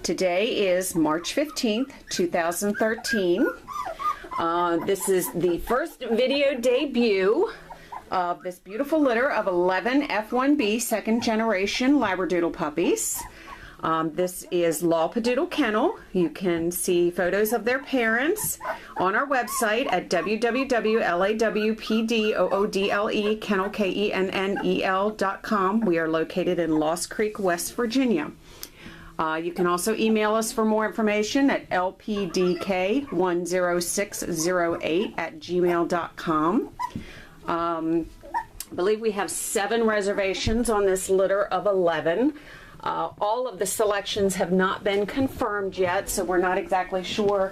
Today is March 15th, 2013. This is the first video debut of this beautiful litter of 11 F1B second generation Labradoodle puppies. This is Labradoodle Kennel. You can see photos of their parents on our website at www.lawpdoodle kennel.com. We are located in Lost Creek, West Virginia. You can also email us for more information at lpdk10608@gmail.com. I believe we have 7 reservations on this litter of 11. All of the selections have not been confirmed yet, so we're not exactly sure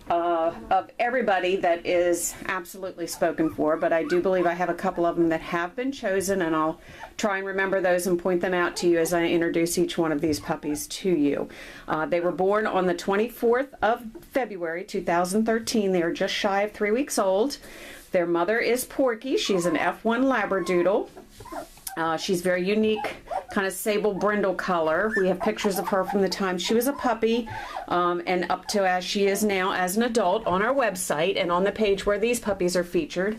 of everybody that is absolutely spoken for, but I do believe I have a couple of them that have been chosen, and I'll try and remember those and point them out to you as I introduce each one of these puppies to you. They were born on the 24th of February 2013. They are just shy of 3 weeks old. Their mother is Porky. She's an F1 Labradoodle. She's very unique, kind of sable brindle color. We have pictures of her from the time she was a puppy and up to as she is now as an adult on our website and on the page where these puppies are featured.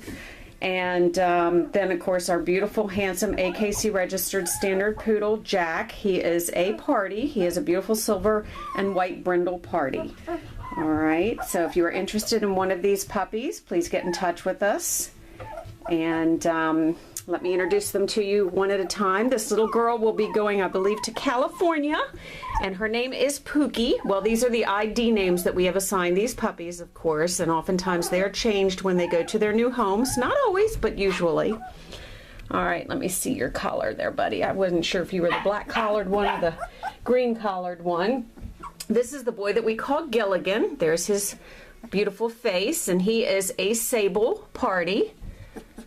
And then, of course, our beautiful, handsome AKC registered standard poodle, Jack. He is a party. He is a beautiful silver and white brindle party. All right, so if you are interested in one of these puppies, please get in touch with us. And let me introduce them to you one at a time. This little girl will be going, I believe, to California, and her name is Porky. Well, these are the ID names that we have assigned these puppies, of course, and oftentimes they are changed when they go to their new homes. Not always, but usually. All right, let me see your collar there, buddy. I wasn't sure if you were the black-collared one or the green-collared one. This is the boy that we call Gilligan. There's his beautiful face, and he is a sable party.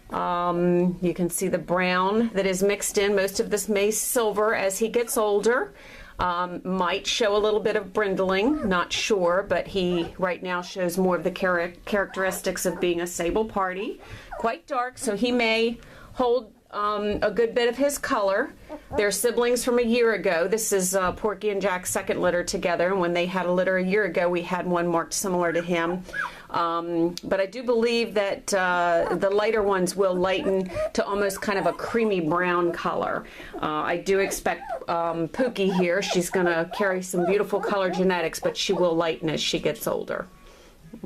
You can see the brown that is mixed in. Most of this may silver as he gets older. Might show a little bit of brindling, not sure, but he right now shows more of the characteristics of being a sable party. Quite dark, so he may hold a good bit of his color. They're siblings from a year ago. This is Porky and Jack's second litter together, and when they had a litter a year ago, we had one marked similar to him. But I do believe that the lighter ones will lighten to almost kind of a creamy brown color. I do expect Porky here, she's going to carry some beautiful color genetics, but she will lighten as she gets older.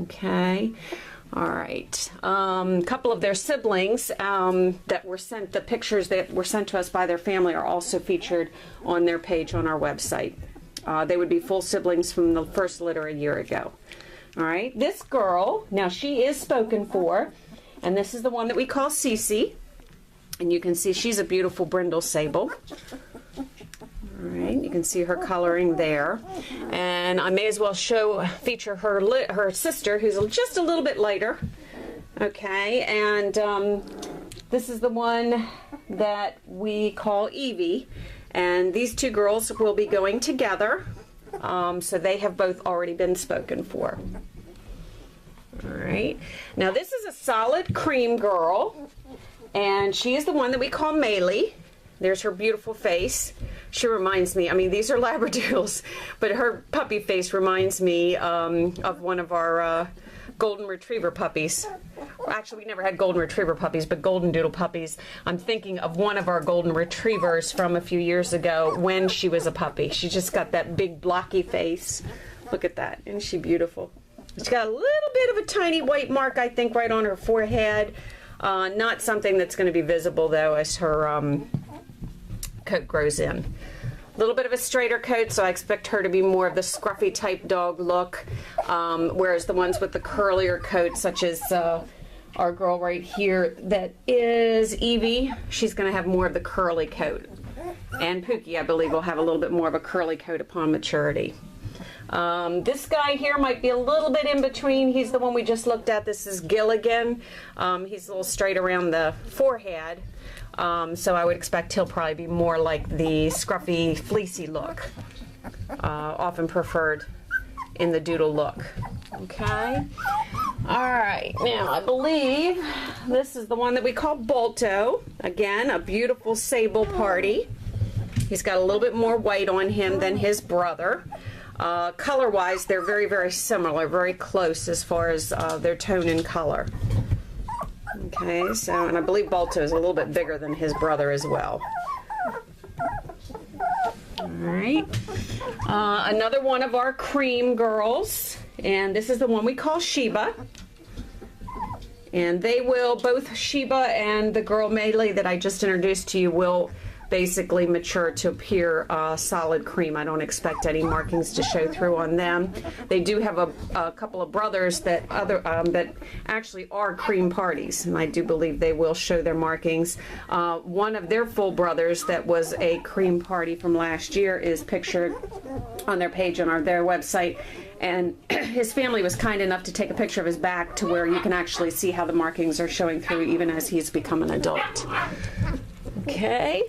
Okay. All right. A couple of their siblings that were sent, the pictures that were sent to us by their family are also featured on their page on our website. They would be full siblings from the first litter a year ago. All right. This girl, now she is spoken for, and this is the one that we call Cece. And you can see she's a beautiful brindle sable. All right, you can see her coloring there, and I may as well feature her sister, who's just a little bit lighter. Okay, and this is the one that we call Evie, and these two girls will be going together, so they have both already been spoken for. All right, now this is a solid cream girl, and she is the one that we call Maylee. There's her beautiful face. She reminds me, I mean, these are Labradoodles, but her puppy face reminds me of one of our golden retriever puppies. Well, actually, we never had golden retriever puppies, but golden doodle puppies. I'm thinking of one of our golden retrievers from a few years ago when she was a puppy. She just got that big blocky face. Look at that. Isn't she beautiful? She's got a little bit of a tiny white mark, I think, right on her forehead. Not something that's going to be visible, though, as her coat grows in. A little bit of a straighter coat, so I expect her to be more of the scruffy type dog look, whereas the ones with the curlier coat, such as our girl right here that is Evie, she's going to have more of the curly coat. And Porky, I believe, will have a little bit more of a curly coat upon maturity. This guy here might be a little bit in between. He's the one we just looked at. This is Gilligan. He's a little straight around the forehead. So I would expect he'll probably be more like the scruffy, fleecy look, often preferred in the doodle look. Okay. All right. Now, I believe this is the one that we call Balto. Again, a beautiful sable party. He's got a little bit more white on him than his brother. Color-wise, they're very, very similar, very close as far as their tone and color. Okay, so, and I believe Balto is a little bit bigger than his brother as well. All right. Another one of our cream girls, and this is the one we call Sheba. And they will, both Sheba and the girl Melee that I just introduced to you will basically mature to appear solid cream. I don't expect any markings to show through on them. They do have a couple of brothers that that actually are cream parties, and I do believe they will show their markings. One of their full brothers that was a cream party from last year is pictured on their page on their website. And his family was kind enough to take a picture of his back to where you can actually see how the markings are showing through even as he's become an adult. Okay.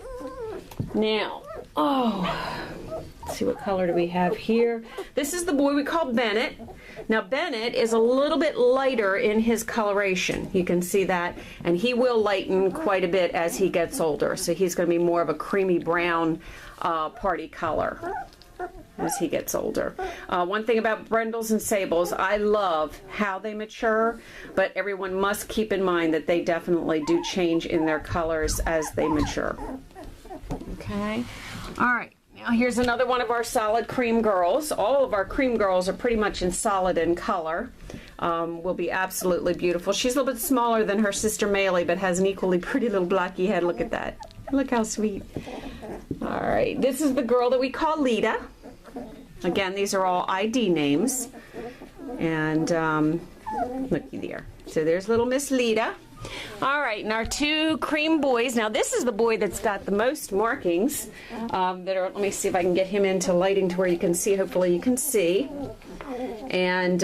Now, let's see, what color do we have here? This is the boy we call Bennett. Now, Bennett is a little bit lighter in his coloration. You can see that. And he will lighten quite a bit as he gets older. So he's going to be more of a creamy brown party color as he gets older. One thing about Brindles and Sables, I love how they mature, but everyone must keep in mind that they definitely do change in their colors as they mature. Okay, all right, now here's another one of our solid cream girls. All of our cream girls are pretty much in solid in color. Will be absolutely beautiful. She's a little bit smaller than her sister Melee, but has an equally pretty little blacky head. Look at that. Look how sweet. All right, this is the girl that we call Lita. Again, these are all ID names. And looky there. So there's little Miss Lita. All right, and our two cream boys. Now, this is the boy that's got the most markings. Let me see if I can get him into lighting to where you can see. Hopefully you can see. And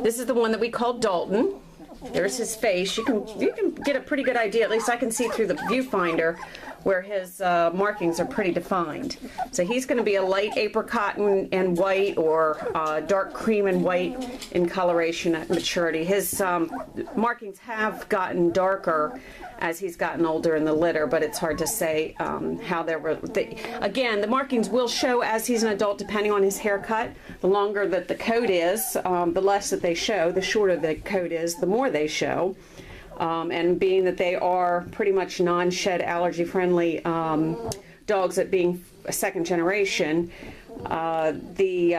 this is the one that we call Dalton. There's his face. You can get a pretty good idea. At least I can see through the viewfinder where his markings are pretty defined. So he's going to be a light apricot and white, or dark cream and white in coloration at maturity. His markings have gotten darker as he's gotten older in the litter, but it's hard to say how again, the markings will show as he's an adult depending on his haircut. The longer that the coat is, the less that they show. The shorter the coat is, the more they show. And being that they are pretty much non-shed, allergy-friendly dogs, at being a second generation, they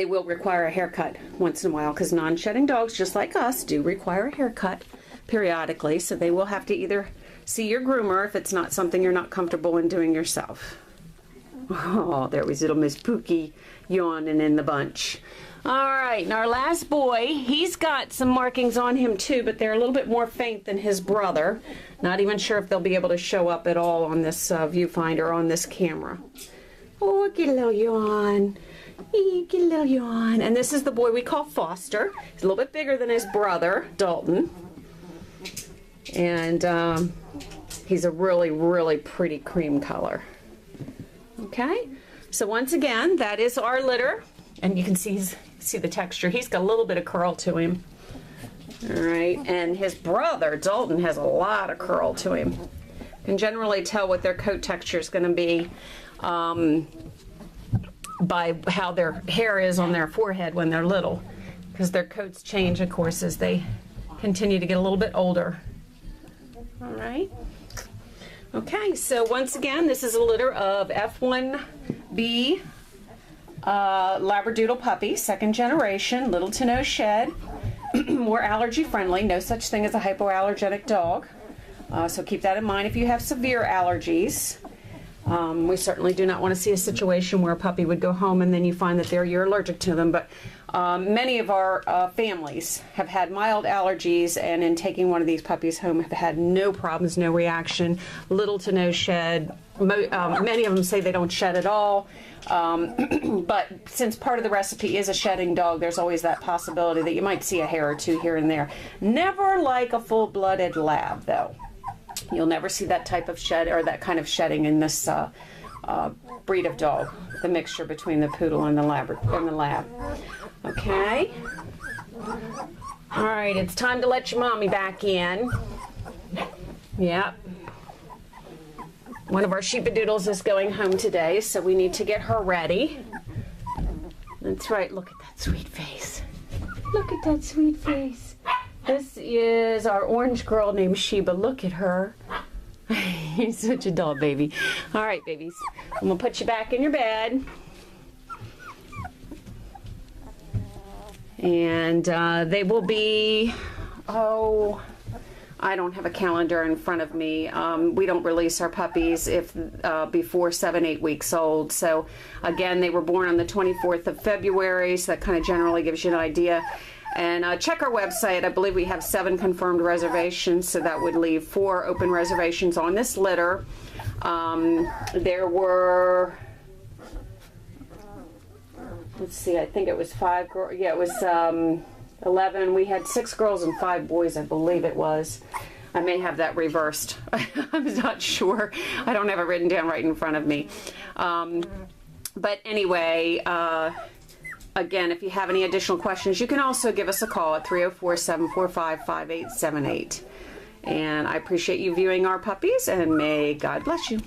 will require a haircut once in a while, because non-shedding dogs, just like us, do require a haircut periodically. So they will have to either see your groomer if it's not something you're not comfortable in doing yourself. Oh, there was little Miss Porky yawning in the bunch. All right, and our last boy, he's got some markings on him too, but they're a little bit more faint than his brother. Not even sure if they'll be able to show up at all on this viewfinder, on this camera. Oh, get a little yawn. Get a little yawn. And this is the boy we call Foster. He's a little bit bigger than his brother, Dalton. And he's a really, really pretty cream color. Okay, so once again, that is our litter. And you can see the texture. He's got a little bit of curl to him. All right, and his brother, Dalton, has a lot of curl to him. You can generally tell what their coat texture is going to be by how their hair is on their forehead when they're little, because their coats change, of course, as they continue to get a little bit older. All right. Okay, so once again, this is a litter of F1B Labradoodle Puppies, second generation, little to no shed, more allergy friendly, no such thing as a hypoallergenic dog. So keep that in mind if you have severe allergies. We certainly do not want to see a situation where a puppy would go home and then you find that you're allergic to them. But many of our families have had mild allergies, and in taking one of these puppies home have had no problems, no reaction, little to no shed. Many of them say they don't shed at all. But since part of the recipe is a shedding dog, there's always that possibility that you might see a hair or two here and there. Never like a full-blooded lab, though. You'll never see that type of shed or that kind of shedding in this breed of dog, the mixture between the poodle and the lab. Okay. All right, it's time to let your mommy back in. Yep. One of our sheepadoodles is going home today, so we need to get her ready. That's right, look at that sweet face. Look at that sweet face. This is our orange girl named Sheba. Look at her. You're such a doll, baby. All right, babies. I'm going to put you back in your bed. And they will be, I don't have a calendar in front of me. We don't release our puppies if before 7-8 weeks old. So again, they were born on the 24th of February, so that kind of generally gives you an idea. And check our website. I believe we have 7 confirmed reservations, so that would leave 4 open reservations on this litter. There were, let's see, I think it was 5 girls. Yeah, it was 11. We had 6 girls and 5 boys, I believe it was. I may have that reversed. I'm not sure. I don't have it written down right in front of me. But anyway, again, if you have any additional questions, you can also give us a call at 304-745-5878. And I appreciate you viewing our puppies, and may God bless you.